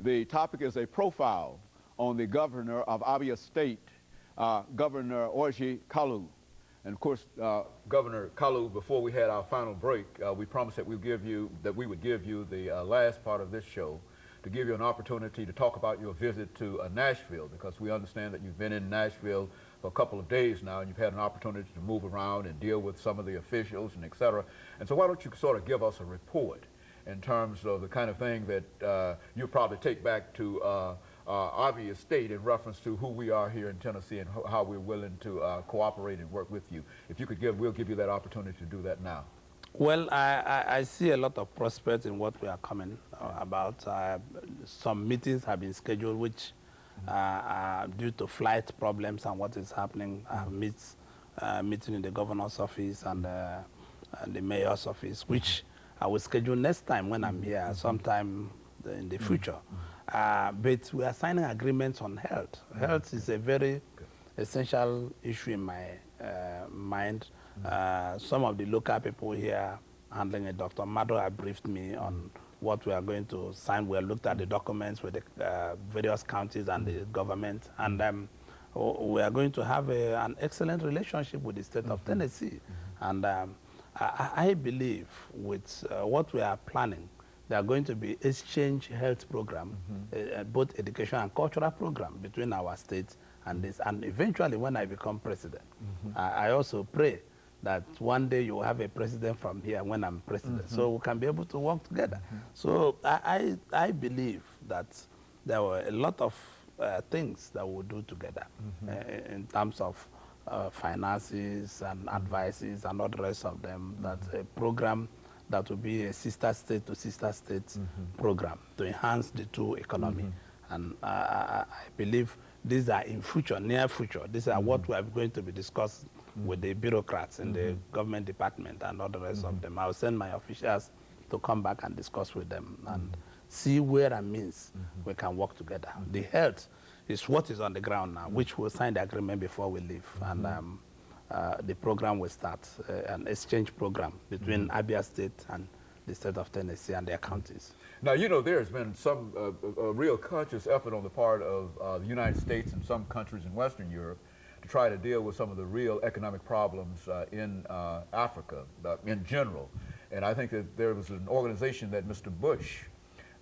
The topic is a profile on the governor of Abia State, Governor Orji Kalu. And of course, Governor Kalu, before we had our final break, we promised that we would give you the last part of this show to give you an opportunity to talk about your visit to Nashville, because we understand that you've been in Nashville for a couple of days now, and you've had an opportunity to move around and deal with some of the officials and et cetera. And so why don't you sort of give us a report in terms of the kind of thing that you'll probably take back to Abia State in reference to who we are here in Tennessee and how we're willing to cooperate and work with you. If you could we'll give you that opportunity to do that now. Well, I see a lot of prospects in what we are coming about. Some meetings have been scheduled which due to flight problems and what is happening, meeting in the governor's office and the mayor's office, which I will schedule next time when I'm here, sometime in the future. But we are signing agreements on health. Health is a very essential issue in my mind. Some of the local people here handling it, Dr. Mado have briefed me on what we are going to sign. We have looked at the documents with the various counties and the government, and we are going to have an excellent relationship with the state of Tennessee. And I believe with what we are planning, there are going to be exchange health program, both education and cultural program between our states and this. And eventually, when I become president, I also pray that one day you will have a president from here when I'm president, so we can be able to work together. So I believe that there were a lot of things that we'll do together in terms of finances and advices and all the rest of them. That's a program that will be a sister state to sister state program to enhance the two economy. And I believe these are in future, near future. These are what we are going to be discussing with the bureaucrats in the government department and all the rest of them. I'll send my officials to come back and discuss with them and see where and means we can work together. The health is what is on the ground now, which we'll sign the agreement before we leave. And the program will start, an exchange program between Abia State and the state of Tennessee and their counties. Now, you know, there's been some a real conscious effort on the part of the United States and some countries in Western Europe to try to deal with some of the real economic problems in Africa in general. And I think that there was an organization that Mr. Bush,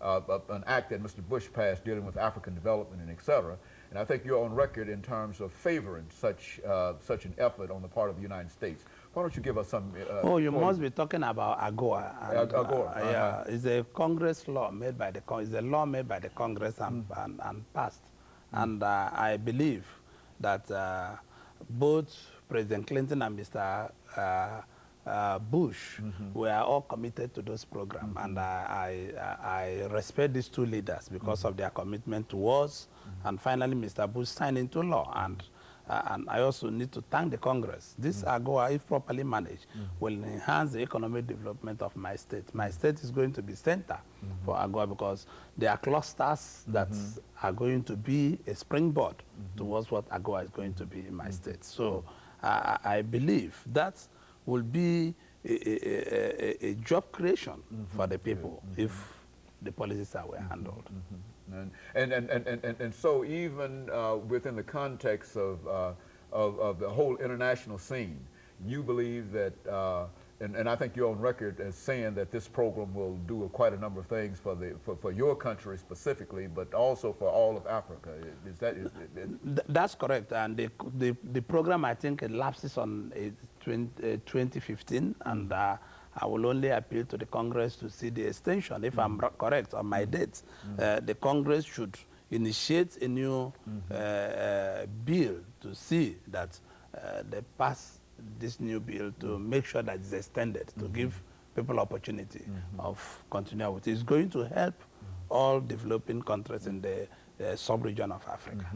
an act that Mr. Bush passed dealing with African development and et cetera. And I think you're on record in terms of favoring such an effort on the part of the United States. Why don't you give us some... oh, you must be talking about AGOA. And, AGOA. Yeah, it's a Congress law made by the Congress and passed. And I believe that both President Clinton and Mr. Bush were all committed to those programs. And I respect these two leaders because of their commitment towards, and finally Mr. Bush signed into law. And I also need to thank the Congress. This AGOA, if properly managed, will enhance the economic development of my state. My state is going to be center for AGOA because there are clusters that are going to be a springboard towards what AGOA is going to be in my state. So I believe that will be a job creation for the people if the policies are well handled. And so even within the context of the whole international scene, you believe that, and I think you're on record as saying that this program will do quite a number of things for your country specifically, but also for all of Africa. Is that? That's correct. And the program, I think, elapses on 2015, and I will only appeal to the Congress to see the extension. If I'm correct on my dates, the Congress should initiate a new bill to see that they pass this new bill to make sure that it's extended, to give people opportunity of continuing with it. It's going to help all developing countries in the sub-region of Africa.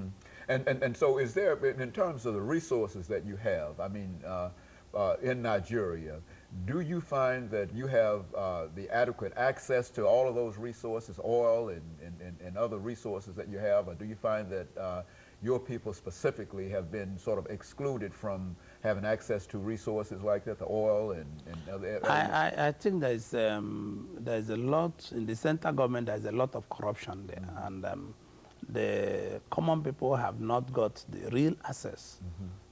And so is there, in terms of the resources that you have, I mean, in Nigeria, do you find that you have the adequate access to all of those resources, oil and other resources that you have, or do you find that your people specifically have been sort of excluded from having access to resources like that, the oil and other areas? I think there's a lot, in the central government, there's a lot of corruption there. And the common people have not got the real access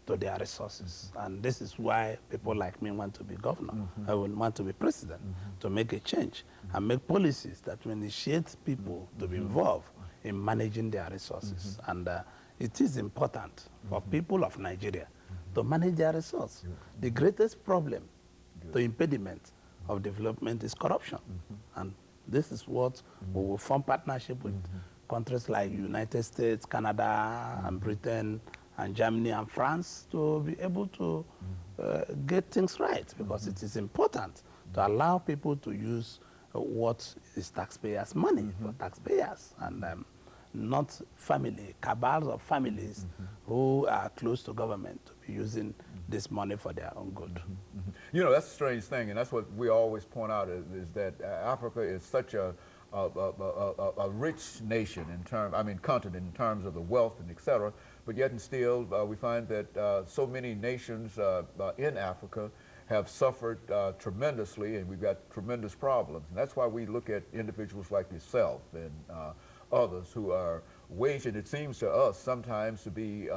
to their resources. And this is why people like me want to be governor. I would want to be president, to make a change and make policies that will initiate people to be involved in managing their resources. And it is important for people of Nigeria to manage their resources. The greatest problem, the impediment of development is corruption. And this is what we will form partnership with countries like United States, Canada, and Britain, and Germany and France to be able to get things right, because it is important to allow people to use what is taxpayers' money for taxpayers, and not cabals of families who are close to government to be using this money for their own good. You know, that's a strange thing, and that's what we always point out is that Africa is such a rich nation continent in terms of the wealth and et cetera, but yet and still we find that so many nations in Africa have suffered tremendously, and we've got tremendous problems. And that's why we look at individuals like yourself and others who are waging, it seems to us sometimes, to be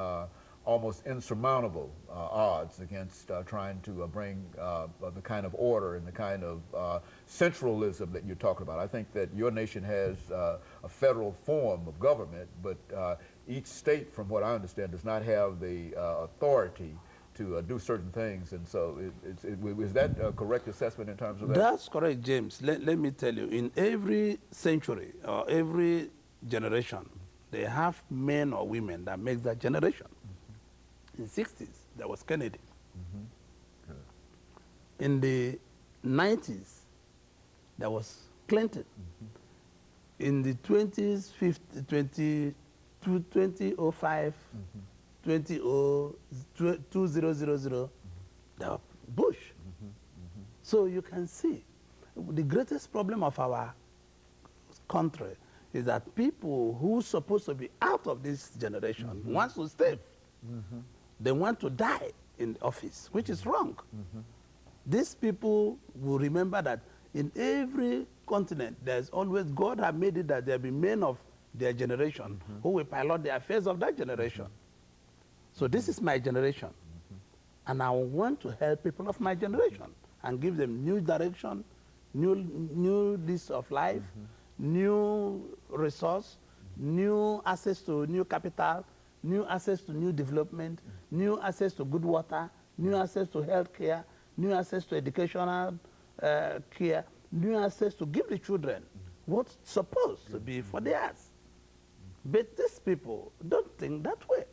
almost insurmountable odds against trying to bring the kind of order and the kind of centralism that you're talking about. I think that your nation has a federal form of government, but each state, from what I understand, does not have the authority to do certain things. And so is that a correct assessment in terms of that? That's correct, James. Let me tell you, in every century or every generation, they have men or women that make that generation. In the 60s, there was Kennedy. In the 90s, there was Clinton. In the 20s, 2005, 2000, there was Bush. So you can see, the greatest problem of our country is that people who are supposed to be out of this generation want to stay. They want to die in office, which is wrong. These people will remember that in every continent, there's always, God has made it that there be men of their generation who will pilot the affairs of that generation. So this is my generation. And I want to help people of my generation and give them new direction, new list of life, new resource, new access to new capital, new access to new development, new access to good water, new access to health care, new access to educational care, new access to give the children what's supposed to be for theirs. But these people don't think that way.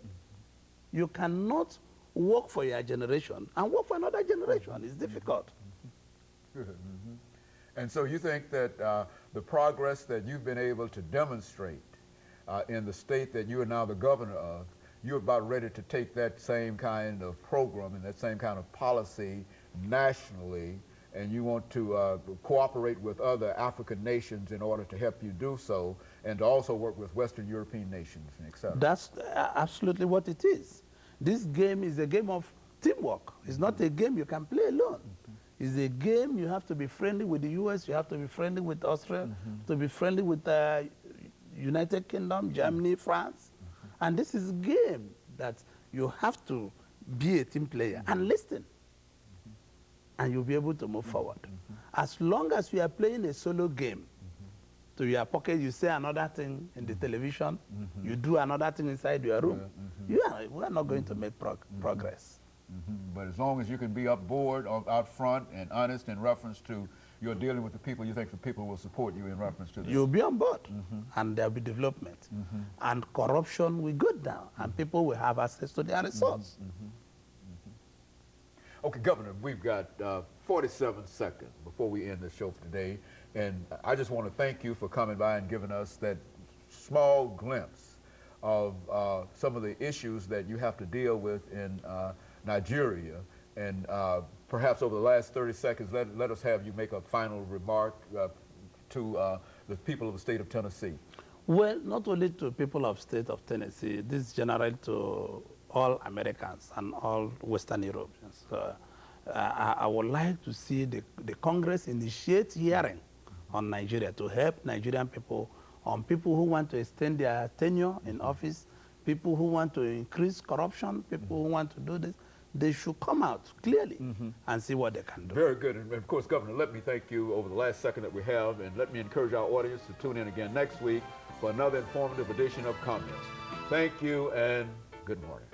You cannot work for your generation and work for another generation. It's difficult. And so you think that the progress that you've been able to demonstrate in the state that you are now the governor of, you're about ready to take that same kind of program and that same kind of policy nationally, and you want to cooperate with other African nations in order to help you do so, and to also work with Western European nations, et cetera. That's absolutely what it is. This game is a game of teamwork. It's not a game you can play alone. It's a game you have to be friendly with the US, you have to be friendly with Australia, to be friendly with the United Kingdom, Germany, France. And this is a game that you have to be a team player and listen. And you'll be able to move forward. As long as you are playing a solo game, to your pocket, you say another thing in the television, you do another thing inside your room, we are not going to make progress. But as long as you can be up board, out front, and honest in reference to you're dealing with the people, you think the people will support you in reference to this? You'll be on board, and there'll be development. And corruption will go down, and people will have access to their resources. Okay, Governor, we've got 47 seconds before we end the show for today, and I just want to thank you for coming by and giving us that small glimpse of some of the issues that you have to deal with in Nigeria. And perhaps over the last 30 seconds, let us have you make a final remark to the people of the state of Tennessee. Well, not only to people of state of Tennessee, this is general to all Americans and all Western Europeans. So, I would like to see the Congress initiate hearing on Nigeria to help Nigerian people, on people who want to extend their tenure in office, people who want to increase corruption, people who want to do this. They should come out clearly and see what they can do. Very good. And of course, Governor, let me thank you over the last second that we have, and let me encourage our audience to tune in again next week for another informative edition of Comments. Thank you and good morning.